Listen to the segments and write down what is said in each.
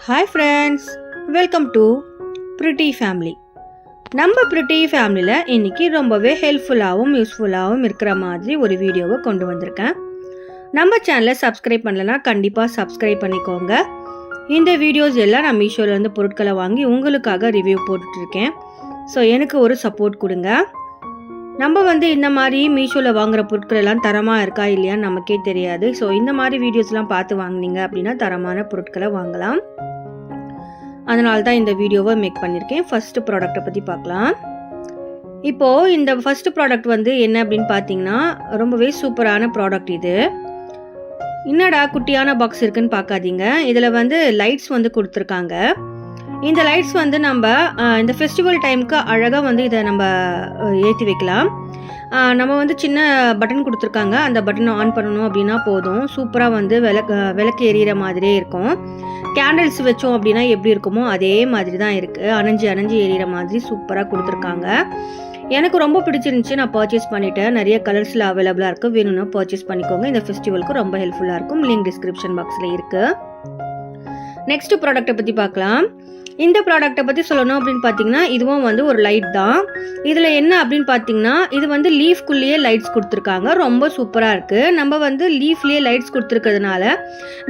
Hi friends, welcome to pretty family. நம்ம pretty ஃபேமிலியில் இன்றைக்கி ரொம்பவே ஹெல்ப்ஃபுல்லாகவும் யூஸ்ஃபுல்லாகவும் இருக்கிற மாதிரி ஒரு வீடியோவை கொண்டு வந்திருக்கேன். நம்ம சேனலை சப்ஸ்கிரைப் பண்ணலைன்னா கண்டிப்பாக சப்ஸ்கிரைப் பண்ணிக்கோங்க. இந்த வீடியோஸ் எல்லாம் நான் மீஷோலேருந்து பொருட்களை வாங்கி உங்களுக்காக ரிவ்யூ போட்டுட்ருக்கேன். ஸோ எனக்கு ஒரு சப்போர்ட் கொடுங்க. நம்ம இந்த மாதிரி மீஷோவில் வாங்குகிற பொருட்கள் எல்லாம் தரமாக இருக்கா இல்லையான்னு நமக்கே தெரியாது. ஸோ இந்த மாதிரி வீடியோஸ்லாம் பார்த்து வாங்கினீங்க அப்படின்னா தரமான பொருட்களை வாங்கலாம். அதனால தான் இந்த வீடியோவை மேக் பண்ணியிருக்கேன். ஃபஸ்ட்டு ப்ராடக்ட்டை பற்றி பார்க்கலாம். இப்போது இந்த ஃபஸ்ட்டு ப்ராடக்ட் என்ன அப்படின்னு பார்த்தீங்கன்னா ரொம்பவே சூப்பரான ப்ராடக்ட். இது என்னடா குட்டியான பாக்ஸ் இருக்குன்னு பார்க்காதீங்க. இதில் லைட்ஸ் கொடுத்துருக்காங்க. இந்த லைட்ஸ் நம்ம இந்த ஃபெஸ்டிவல் டைமுக்கு அழகாக இதை நம்ம ஏற்றி வைக்கலாம். நம்ம சின்ன பட்டன் கொடுத்துருக்காங்க. அந்த பட்டனை ஆன் பண்ணணும் அப்படின்னா போதும். சூப்பராக விளக்கு எரியிற மாதிரியே இருக்கும். கேண்டில்ஸ் வச்சோம் அப்படின்னா எப்படி இருக்குமோ அதே மாதிரி தான் இருக்குது. அணைஞ்சு எரியிற மாதிரி சூப்பராக கொடுத்துருக்காங்க. எனக்கு ரொம்ப பிடிச்சிருந்துச்சு. நான் பர்ச்சேஸ் பண்ணிவிட்டேன். நிறைய கலர்ஸில் அவைலபிளாக இருக்குது. வேணும்னா பர்ச்சேஸ் பண்ணிக்கோங்க. இந்த ஃபெஸ்டிவலுக்கு ரொம்ப ஹெல்ப்ஃபுல்லாக இருக்கும். லிங்க் டிஸ்கிரிப்ஷன் பாக்ஸில் இருக்குது. நெக்ஸ்ட் ப்ராடக்ட்டை பற்றி பார்க்கலாம். இந்த ப்ராடக்ட்டை பற்றி சொல்லணும் அப்படின்னு பார்த்தீங்கன்னா இதுவும் ஒரு லைட் தான். இதில் என்ன அப்படின்னு பார்த்தீங்கன்னா இது லீஃப்குள்ளேயே லைட்ஸ் கொடுத்துருக்காங்க. ரொம்ப சூப்பராக இருக்குது. நம்ம லீஃப்லேயே லைட்ஸ் கொடுத்துருக்கிறதுனால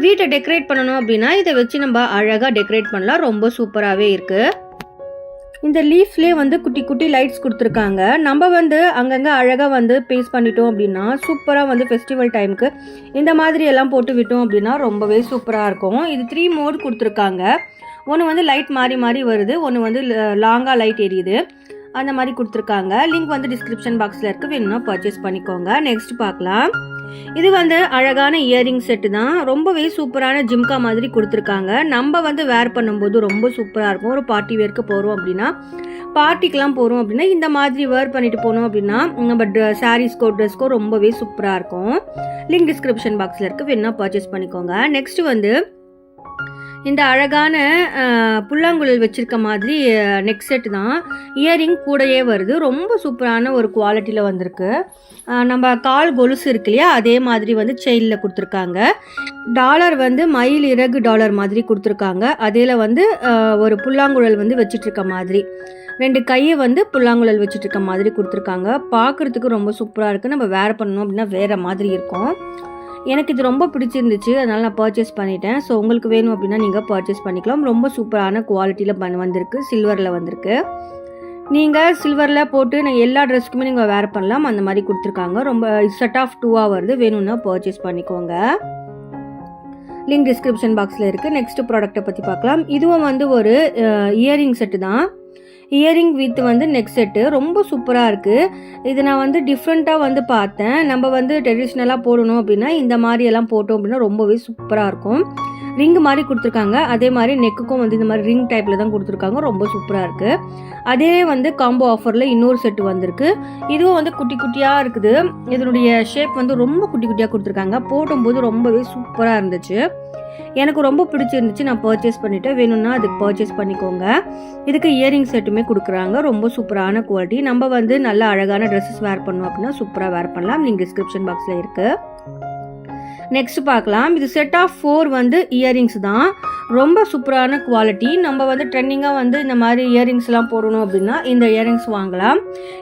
வீட்டை டெக்கரேட் பண்ணணும் அப்படின்னா இதை வச்சு நம்ம அழகாக டெக்கரேட் பண்ணலாம். ரொம்ப சூப்பராகவே இருக்குது. இந்த லீஃப்லேயே குட்டி குட்டி லைட்ஸ் கொடுத்துருக்காங்க. நம்ம அங்கங்கே அழகாக பேஸ்ட் பண்ணிட்டோம் அப்படின்னா சூப்பராக ஃபெஸ்டிவல் டைமுக்கு இந்த மாதிரி எல்லாம் போட்டு விட்டோம் அப்படின்னா ரொம்பவே சூப்பராக இருக்கும். இது 3 மோட் கொடுத்துருக்காங்க. ஒன்று லைட் மாறி வருது. ஒன்று லாங்காக லைட் எரியுது. அந்த மாதிரி கொடுத்துருக்காங்க. லிங்க் டிஸ்கிரிப்ஷன் பாக்ஸில் இருக்குது. வேணும்னா பர்ச்சேஸ் பண்ணிக்கோங்க. நெக்ஸ்ட் பார்க்கலாம். இது அழகான இயரிங் செட்டு தான். ரொம்பவே சூப்பரான ஜிம்கா மாதிரி கொடுத்துருக்காங்க. நம்ம வேர் பண்ணும்போது ரொம்ப சூப்பராக இருக்கும். ஒரு பார்ட்டி வேர்க்கு போகிறோம் அப்படின்னா பார்ட்டிக்கெலாம் போகிறோம் அப்படின்னா இந்த மாதிரி வேர் பண்ணிட்டு போனோம் அப்படின்னா நம்ம சாரீஸ்க்கோ ட்ரெஸ்க்கோ ரொம்பவே சூப்பராக இருக்கும். லிங்க் டிஸ்கிரிப்ஷன் பாக்ஸில் இருக்குது. வேணும்னா பர்ச்சேஸ் பண்ணிக்கோங்க. நெக்ஸ்ட் இந்த அழகான புல்லாங்குழல் வச்சுருக்க மாதிரி நெக் செட் தான். இயரிங் கூடையே வருது. ரொம்ப சூப்பரான ஒரு குவாலிட்டியில் வந்திருக்கு. நம்ம கால் கொலுசு இருக்கு இல்லையா அதே மாதிரி செயினில் கொடுத்துருக்காங்க. டாலர் மயில் இறகு டாலர் மாதிரி கொடுத்துருக்காங்க. அதில் ஒரு புல்லாங்குழல் வச்சிட்ருக்க மாதிரி 2 கையை புல்லாங்குழல் வச்சிட்ருக்க மாதிரி கொடுத்துருக்காங்க. பார்க்குறதுக்கு ரொம்ப சூப்பராக இருக்குது. நம்ம வேர் பண்ணணும் அப்படின்னா வேறு மாதிரி இருக்கும். எனக்கு இது ரொம்ப பிடிச்சிருந்துச்சு. அதனால் நான் பர்ச்சேஸ் பண்ணிட்டேன். ஸோ உங்களுக்கு வேணும் அப்படின்னா நீங்கள் பர்ச்சேஸ் பண்ணிக்கலாம். ரொம்ப சூப்பரான குவாலிட்டியில் வந்திருக்கு. சில்வரில் வந்திருக்கு. நீங்கள் சில்வரில் போட்டு எல்லா ட்ரெஸ்க்குமே நீங்கள் வேர் பண்ணலாம். அந்த மாதிரி கொடுத்துருக்காங்க. ரொம்ப செட் ஆஃப் 2 வருது. வேணும்னா பர்ச்சேஸ் பண்ணிக்கோங்க. லிங்க் டிஸ்கிரிப்ஷன் பாக்ஸில் இருக்குது. நெக்ஸ்ட் ப்ராடக்ட்டை பற்றி பார்க்கலாம். இதுவும் ஒரு இயரிங் செட்டு தான். இயரிங் வித் நெக் செட்டு ரொம்ப சூப்பராக இருக்குது. இது நான் டிஃப்ரெண்ட்டாக பார்த்தேன். நம்ம ட்ரெடிஷ்னலாக போடணும் அப்படின்னா இந்த மாதிரி எல்லாம் போட்டோம் அப்படின்னா ரொம்பவே சூப்பராக இருக்கும். ரிங் மாதிரி கொடுத்துருக்காங்க. அதே மாதிரி நெக்குக்கும் இந்த மாதிரி ரிங் டைப்பில் தான் கொடுத்துருக்காங்க. ரொம்ப சூப்பராக இருக்குது. அதே காம்போ ஆஃபரில் இன்னொரு செட்டு வந்திருக்கு. இதுவும் குட்டி குட்டியாக இருக்குது. இதனுடைய ஷேப் ரொம்ப குட்டி குட்டியாக கொடுத்துருக்காங்க. போடும்போது ரொம்பவே சூப்பராக இருந்துச்சு. எனக்கு ரொம்ப பிடிச்சிருந்துச்சு. நான் பர்ச்சேஸ் பண்ணிவிட்டேன். வேணும்னா அதுக்கு பர்ச்சேஸ் பண்ணிக்கோங்க. இதுக்கு இயரிங் செட்டுமே கொடுக்குறாங்க. ரொம்ப சூப்பரான குவாலிட்டி. நம்ம நல்ல அழகான ட்ரெஸ்ஸஸ் வேர் பண்ணோம் அப்படின்னா சூப்பராக வேர் பண்ணலாம். லிங்க் டிஸ்கிரிப்ஷன் பாக்ஸில் இருக்குது. நெக்ஸ்ட் பார்க்கலாம். இது செட் ஆஃப் 4 இயரிங்ஸ் தான். ரொம்ப சூப்பரான குவாலிட்டி. நம்ம ட்ரெண்டிங்காக இந்த மாதிரி இயரிங்ஸ்லாம் போடணும் அப்படின்னா இந்த இயரிங்ஸ் வாங்கலாம்.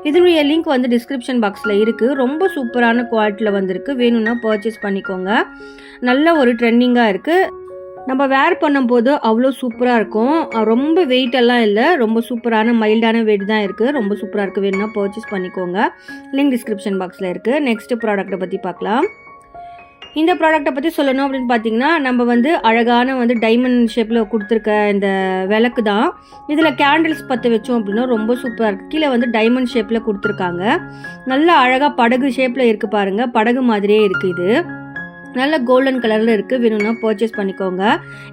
இதனுடைய லிங்க் டிஸ்கிரிப்ஷன் பாக்ஸில் இருக்குது. ரொம்ப சூப்பரான குவாலிட்டியில் வந்திருக்கு. வேணும்னா பர்ச்சேஸ் பண்ணிக்கோங்க. நல்ல ஒரு ட்ரெண்டிங்காக இருக்குது. நம்ம வேர் பண்ணும்போது அவ்வளோ சூப்பராக இருக்கும். ரொம்ப வெயிட்டெல்லாம் இல்லை. ரொம்ப சூப்பரான மைல்டான வெயிட் தான் இருக்குது. ரொம்ப சூப்பராக இருக்குது. வேணும்னா பர்ச்சேஸ் பண்ணிக்கோங்க. லிங்க் டிஸ்கிரிப்ஷன் பாக்ஸில் இருக்குது. நெக்ஸ்ட் ப்ராடக்ட்டை பற்றி பார்க்கலாம். இந்த ப்ராடக்ட்டை பற்றி சொல்லணும் அப்படின்னு பார்த்தீங்கன்னா நம்ம அழகான டைமண்ட் ஷேப்பில் கொடுத்துருக்க இந்த விளக்கு தான். இதில் கேண்டில்ஸ் பற்ற வச்சோம் அப்படின்னா ரொம்ப சூப்பராக இருக்குது. கீழே டைமண்ட் ஷேப்பில் கொடுத்துருக்காங்க. நல்லா அழகாக படகு ஷேப்பில் இருக்குது பாருங்கள். படகு மாதிரியே இருக்குது. இது நல்ல கோல்டன் கலரில் இருக்குது. வேணும்னா பர்ச்சேஸ் பண்ணிக்கோங்க.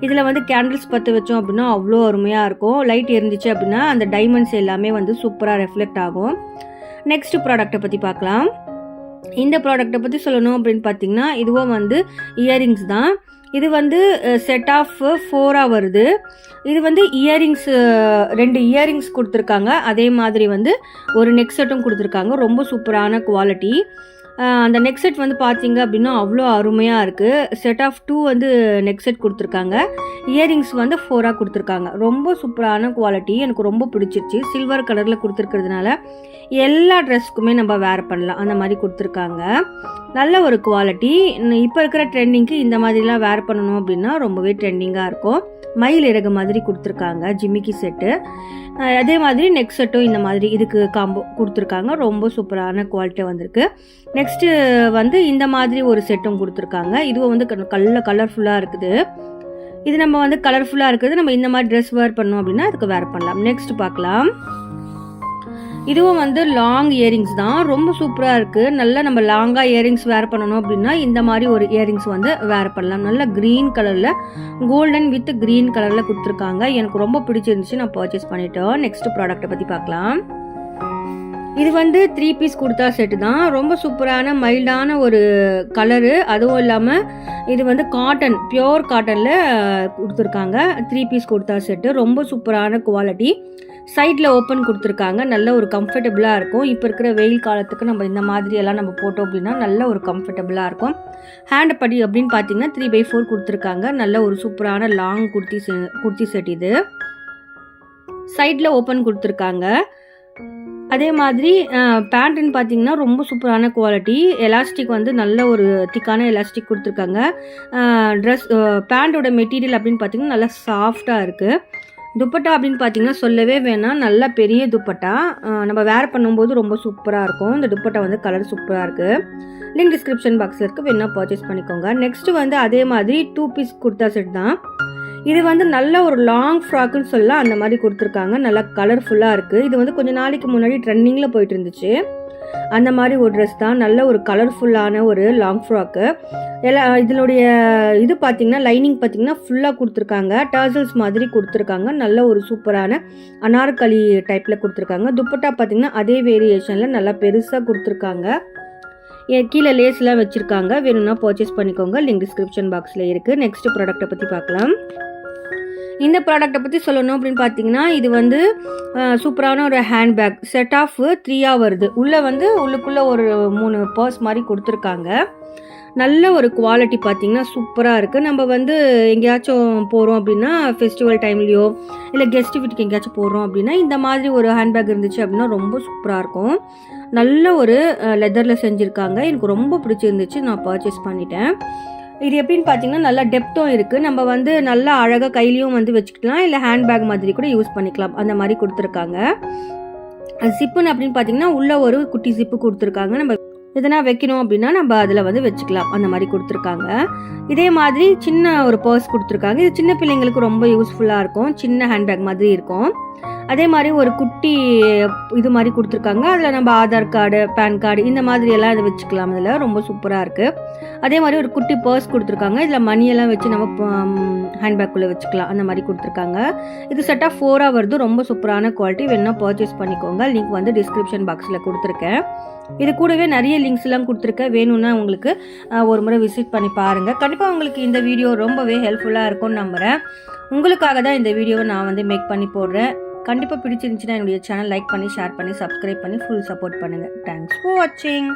இதில் கேண்டில்ஸ் பற்ற வச்சோம் அப்படின்னா அவ்வளோ அருமையாக இருக்கும். லைட் எரிஞ்சிச்சு அப்படின்னா அந்த டைமண்ட்ஸ் எல்லாமே சூப்பராக ரெஃப்ளெக்ட் ஆகும். நெக்ஸ்ட் ப்ராடக்ட்டை பற்றி பார்க்கலாம். இந்த ப்ராடக்ட்டை பற்றி சொல்லணும் அப்படின்னு பார்த்தீங்கன்னா இதுவும் இயரிங்ஸ் தான். இது செட் ஆஃப் 4 வருது. இது இயரிங்ஸ் 2 இயரிங்ஸ் கொடுத்துருக்காங்க. அதே மாதிரி ஒரு நெக் செட்டும் கொடுத்துருக்காங்க. ரொம்ப சூப்பரான குவாலிட்டி. அந்த நெக் செட் வந்து பார்த்தீங்க அப்படின்னா அவ்வளோ அருமையாக இருக்குது. செட் ஆஃப் 2 வந்து நெக் செட் கொடுத்துருக்காங்க. இயரிங்ஸ் வந்து 4ஆக கொடுத்துருக்காங்க. ரொம்ப சூப்பரான குவாலிட்டி, எனக்கு ரொம்ப பிடிச்சிருச்சு. சில்வர் கலரில் கொடுத்துருக்கிறதுனால எல்லா ட்ரெஸ்க்குமே நம்ம வேர் பண்ணலாம், அந்த மாதிரி கொடுத்துருக்காங்க. நல்ல ஒரு குவாலிட்டி. இப்போ இருக்கிற ட்ரெண்டிங்க்கு இந்த மாதிரிலாம் வேர் பண்ணணும் அப்படின்னா ரொம்பவே ட்ரெண்டிங்காக இருக்கும். மயில் இறகு மாதிரி கொடுத்துருக்காங்க ஜிமிக்கி செட்டு. அதே மாதிரி நெக் செட்டும் இந்த மாதிரி இதுக்கு காம்போ கொடுத்துருக்காங்க. ரொம்ப சூப்பரான குவாலிட்டியாக வந்திருக்கு. நெக்ஸ்ட்டு வந்து இந்த மாதிரி ஒரு செட்டும் கொடுத்துருக்காங்க. இதுவும் வந்து கலர்ஃபுல்லாக இருக்குது. இது நம்ம வந்து கலர்ஃபுல்லாக இருக்குது, நம்ம இந்த மாதிரி ட்ரெஸ் வேர் பண்ணோம் அப்படின்னா அதுக்கு வேர் பண்ணலாம். நெக்ஸ்ட் பார்க்கலாம். இதுவும் வந்து லாங் இயரிங்ஸ் தான், ரொம்ப சூப்பராக இருக்குது. நல்லா நம்ம லாங்காக இயரிங்ஸ் வேர் பண்ணணும் அப்படின்னா இந்த மாதிரி ஒரு இயரிங்ஸ் வந்து வேர் பண்ணலாம். நல்லா க்ரீன் கலரில், கோல்டன் வித் க்ரீன் கலரில் கொடுத்துருக்காங்க. எனக்கு ரொம்ப பிடிச்சிருந்துச்சு, நான் பர்ச்சேஸ் பண்ணிட்டோம். நெக்ஸ்ட் ப்ராடக்ட்டை பற்றி பார்க்கலாம். இது வந்து 3 பீஸ் குர்தா செட்டு தான். ரொம்ப சூப்பரான மைல்டான ஒரு கலரு. அதுவும் இல்லாமல் இது வந்து காட்டன், பியோர் காட்டனில் கொடுத்துருக்காங்க. 3 பீஸ் குர்தா செட்டு ரொம்ப சூப்பரான குவாலிட்டி. சைடில் ஓப்பன் கொடுத்துருக்காங்க. நல்ல ஒரு கம்ஃபர்டபுளாக இருக்கும். இப்போ இருக்கிற வெயில் காலத்துக்கு நம்ம இந்த மாதிரியெல்லாம் நம்ம போட்டோம் அப்படின்னா நல்ல ஒரு கம்ஃபர்டபுளாக இருக்கும். ஹேண்ட் படி அப்படின்னு பார்த்தீங்கன்னா 3/4 கொடுத்துருக்காங்க. நல்ல ஒரு சூப்பரான லாங் குர்த்தி செட் இது. சைடில் ஓப்பன் கொடுத்துருக்காங்க. அதே மாதிரி பேண்ட்டுன்னு பார்த்தீங்கன்னா ரொம்ப சூப்பரான குவாலிட்டி. எலாஸ்டிக் வந்து நல்ல ஒரு திக்கான எலாஸ்டிக் கொடுத்துருக்காங்க. பேண்ட்டோட மெட்டீரியல் அப்படின்னு பார்த்தீங்கன்னா நல்லா சாஃப்டாக இருக்குது. துப்பட்டா அப்படின்னு பார்த்தீங்கன்னா சொல்லவே வேணாம், நல்லா பெரிய துப்பட்டா. நம்ம வேர் பண்ணும்போது ரொம்ப சூப்பராக இருக்கும். இந்த துப்பட்டா வந்து கலர் சூப்பராக இருக்குது. லிங்க் டிஸ்கிரிப்ஷன் பாக்ஸில் இருக்குது, வேணால் பர்ச்சேஸ் பண்ணிக்கோங்க. நெக்ஸ்ட்டு வந்து அதே மாதிரி 2 பீஸ் குர்தா செட் தான். இது வந்து நல்ல ஒரு லாங் ஃப்ராக்குன்னு சொல்லலாம், அந்த மாதிரி கொடுத்துருக்காங்க. நல்லா கலர்ஃபுல்லாக இருக்குது. இது வந்து கொஞ்சம் நாளைக்கு முன்னாடி ட்ரெண்டிங்கில் போயிட்டு இருந்துச்சு. அந்த மாதிரி ஒரு ட்ரெஸ் தான். நல்ல ஒரு கலர்ஃபுல்லான ஒரு லாங் ஃப்ராக்கு. இதனுடைய இது பார்த்திங்கன்னா லைனிங் பார்த்திங்கன்னா ஃபுல்லாக கொடுத்துருக்காங்க. டர்சல்ஸ் மாதிரி கொடுத்துருக்காங்க. நல்ல ஒரு சூப்பரான அனார்கலி டைப்பில் கொடுத்துருக்காங்க. துப்பட்டா பார்த்திங்கன்னா அதே வேரியேஷனில் நல்லா பெருசாக கொடுத்துருக்காங்க. கீழே லேஸ்லாம் வச்சுருக்காங்க. வேணும்னா பர்ச்சேஸ் பண்ணிக்கோங்க. லிங்க் டிஸ்கிரிப்ஷன் பாக்ஸில் இருக்குது. நெக்ஸ்ட் ப்ராடக்ட்டை பற்றி பார்க்கலாம். இந்த ப்ராடக்ட்டை பற்றி சொல்லணும் அப்படின்னு பார்த்தீங்கன்னா இது வந்து சூப்பரான ஒரு ஹேண்ட்பேக். செட் ஆஃப் 3ஆக வருது. உள்ளுக்குள்ளே ஒரு 3 பர்ஸ் மாதிரி கொடுத்துருக்காங்க. நல்ல ஒரு குவாலிட்டி பார்த்திங்கன்னா சூப்பராக இருக்குது. நம்ம வந்து எங்கேயாச்சும் போகிறோம் அப்படின்னா ஃபெஸ்டிவல் டைம்லேயோ இல்லை கெஸ்ட் வீட்டுக்கு எங்கேயாச்சும் போகிறோம் அப்படின்னா இந்த மாதிரி ஒரு ஹேண்ட்பேக் இருந்துச்சு அப்படின்னா ரொம்ப சூப்பராக இருக்கும். நல்ல ஒரு லெதரில் செஞ்சுருக்காங்க. எனக்கு ரொம்ப பிடிச்சிருந்துச்சு, நான் பர்ச்சேஸ் பண்ணிட்டேன். இது எப்படின்னு பார்த்தீங்கன்னா நல்லா டெப்த்தும் இருக்குது. நம்ம வந்து நல்லா அழகாக கையிலையும் வந்து வச்சுக்கலாம், இல்லை ஹேண்ட்பேக் மாதிரி கூட யூஸ் பண்ணிக்கலாம். அந்த மாதிரி கொடுத்துருக்காங்க. ஜிப்புன்னு அப்படின்னு பார்த்தீங்கன்னா உள்ளே ஒரு குட்டி ஜிப்பு கொடுத்துருக்காங்க. நம்ம எதனா வைக்கணும் அப்படின்னா நம்ம அதில் வந்து வச்சுக்கலாம், அந்த மாதிரி கொடுத்துருக்காங்க. இதே மாதிரி சின்ன ஒரு பர்ஸ் கொடுத்துருக்காங்க. இது சின்ன பிள்ளைங்களுக்கு ரொம்ப யூஸ்ஃபுல்லாக இருக்கும். சின்ன ஹேண்ட்பேக் மாதிரி இருக்கும். அதே மாதிரி ஒரு குட்டி இது மாதிரி கொடுத்துருக்காங்க. அதில் நம்ம ஆதார் கார்டு, பேன் கார்டு இந்த மாதிரி எல்லாம் இதை வச்சுக்கலாம். இதில் ரொம்ப சூப்பராக இருக்குது. அதே மாதிரி ஒரு குட்டி பர்ஸ் கொடுத்துருக்காங்க. இதில் மணியெல்லாம் வச்சு நம்ம ஹேண்ட்பேக்குள்ளே வச்சுக்கலாம், அந்த மாதிரி கொடுத்துருக்காங்க. இது செட் ஆஃப் 4ஆக வருது. ரொம்ப சூப்பரான குவாலிட்டி. வேணா பர்ச்சேஸ் பண்ணிக்கோங்க. லிங்க் வந்து டிஸ்கிரிப்ஷன் பாக்ஸில் கொடுத்துருக்கேன். இது கூடவே நிறைய லிங்க்ஸ்லாம் கொடுத்துருக்கேன். வேணும்னா உங்களுக்கு ஒரு முறை விசிட் பண்ணி பாருங்கள். கண்டிப்பாக உங்களுக்கு இந்த வீடியோ ரொம்பவே ஹெல்ப்ஃபுல்லாக இருக்கும்னு நம்புகிறேன். உங்களுக்காக தான் இந்த வீடியோவை நான் வந்து மேக் பண்ணி போடுறேன். கண்டிப்பாக பிடிச்சிருந்துச்சுன்னா என்னுடைய சேனல் லைக் பண்ணி, ஷேர் பண்ணி, சப்ஸ்கிரைப் பண்ணி ஃபுல் சப்போர்ட் பண்ணுங்கள். தேங்க்ஸ் ஃபார் வாட்சிங்.